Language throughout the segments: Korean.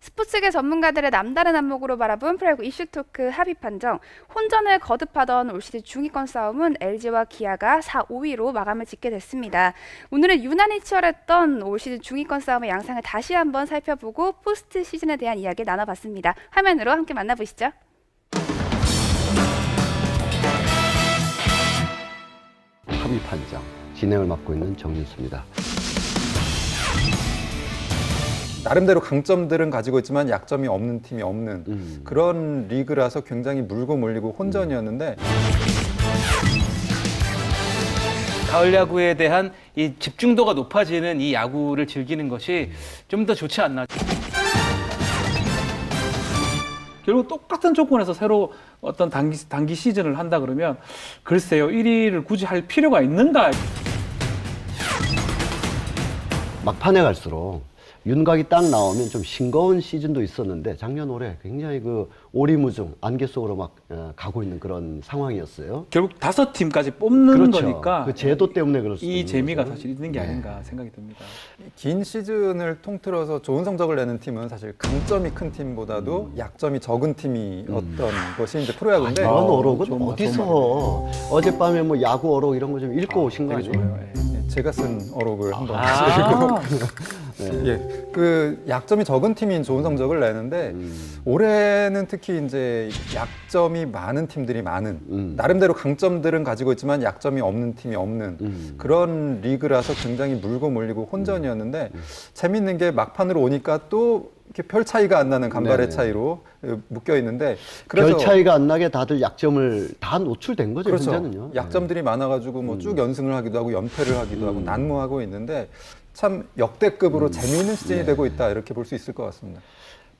스포츠계 전문가들의 남다른 안목으로 바라본 프로야구 이슈 토크 합의 판정. 혼전을 거듭하던 올 시즌 중위권 싸움은 LG와 기아가 4, 5위로 마감을 짓게 됐습니다. 오늘은 유난히 치열했던 올 시즌 중위권 싸움의 양상을 다시 한번 살펴보고 포스트 시즌에 대한 이야기 나눠봤습니다. 화면으로 함께 만나보시죠. 합의 판정 진행을 맡고 있는 정윤수입니다. 나름대로 강점들은 가지고 있지만 약점이 없는 팀이 없는 그런 리그라서 굉장히 물고 몰리고 혼전이었는데 가을 야구에 대한 이 집중도가 높아지는 이 야구를 즐기는 것이 좀 더 좋지 않나. 결국 똑같은 조건에서 새로 어떤 단기 시즌을 한다 그러면 글쎄요, 1위를 굳이 할 필요가 있는가? 막판에 갈수록 윤곽이 딱 나오면 좀 싱거운 시즌도 있었는데 작년 올해 굉장히 그 오리무중 안개 속으로 막 가고 있는 그런 상황이었어요. 결국 5팀까지 뽑는 그렇죠. 거니까 그 제도 때문에 그럴 수도 이 있는 재미가 거죠. 사실 있는 게 아닌가 생각이 듭니다. 긴 시즌을 통틀어서 좋은 성적을 내는 팀은 사실 강점이 큰 팀보다도 약점이 적은 팀이 어떤 것이 이제 프로야구인데 이런 어록은 좋은 말, 어디서 어젯밤에 뭐 야구 어록 이런 거 좀 읽고 오신 거 되게 아니에요? 좋아요. 예. 제가 쓴 어록을 한번 아, 예, 그 약점이 적은 팀이 좋은 성적을 내는데 올해는 특히 이제 약점이 많은 팀들이 많은 나름대로 강점들은 가지고 있지만 약점이 없는 팀이 없는 그런 리그라서 굉장히 물고 몰리고 혼전이었는데 재밌는 게 막판으로 오니까 또 이렇게 별 차이가 안 나는 간발의 네네. 차이로 묶여 있는데 별 차이가 안 나게 다들 약점을 다 노출된 거죠. 그렇죠. 현재는요. 약점들이 많아가지고 뭐 쭉 연승을 하기도 하고 연패를 하기도 하고 난무하고 있는데 참 역대급으로 재미있는 시즌이 되고 있다 이렇게 볼 수 있을 것 같습니다.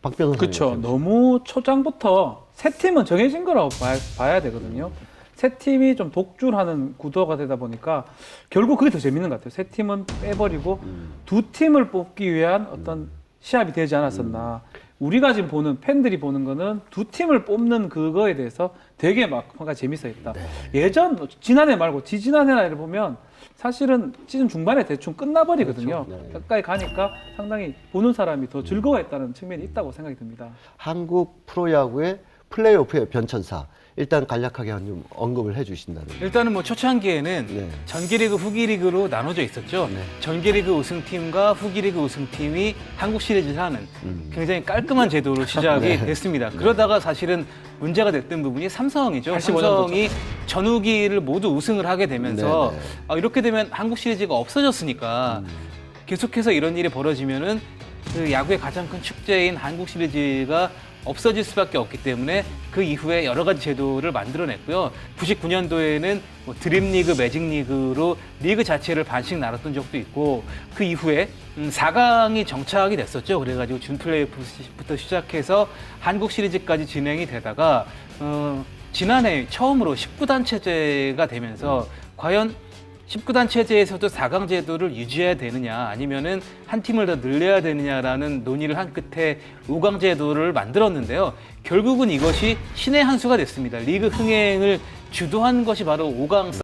박 변호사님. 그렇죠. 너무 초장부터 세 팀은 정해진 거라고 봐야 되거든요. 세 팀이 좀 독주하는 구도가 되다 보니까 결국 그게 더 재밌는 것 같아요. 세 팀은 빼버리고 두 팀을 뽑기 위한 어떤 시합이 되지 않았었나. 우리가 지금 보는 팬들이 보는 거는 두 팀을 뽑는 그거에 대해서 되게 막 뭔가 재밌어했다. 예전 지난해 말고 지지난해를 보면 사실은 시즌 중반에 대충 끝나버리거든요. 그렇죠. 네. 끝까지 가니까 상당히 보는 사람이 더 즐거워했다는 측면이 있다고 생각이 듭니다. 한국 프로야구의 플레이오프의 변천사 일단 간략하게 좀 언급을 해주신다면. 일단은 뭐 초창기에는 네. 전기리그, 후기리그로 나눠져 있었죠. 네. 전기리그 우승팀과 후기리그 우승팀이 한국 시리즈를 하는 굉장히 깔끔한 제도로 시작이 네. 됐습니다. 그러다가 사실은 문제가 됐던 부분이 삼성이죠. 85 삼성이 전후기를 모두 우승을 하게 되면서 네, 네. 이렇게 되면 한국 시리즈가 없어졌으니까 계속해서 이런 일이 벌어지면은 그 야구의 가장 큰 축제인 한국 시리즈가 없어질 수밖에 없기 때문에 그 이후에 여러 가지 제도를 만들어냈고요. 99년도에는 뭐 드림리그, 매직리그로 리그 자체를 반씩 나눴던 적도 있고 그 이후에 4강이 정착이 됐었죠. 그래가지고 준 플레이오프부터 시작해서 한국 시리즈까지 진행이 되다가 지난해 처음으로 19단 체제가 되면서 과연 19단 체제에서도 4강 제도를 유지해야 되느냐 아니면은 한 팀을 더 늘려야 되느냐라는 논의를 한 끝에 5강 제도를 만들었는데요. 결국은 이것이 신의 한 수가 됐습니다. 리그 흥행을 주도한 것이 바로 5강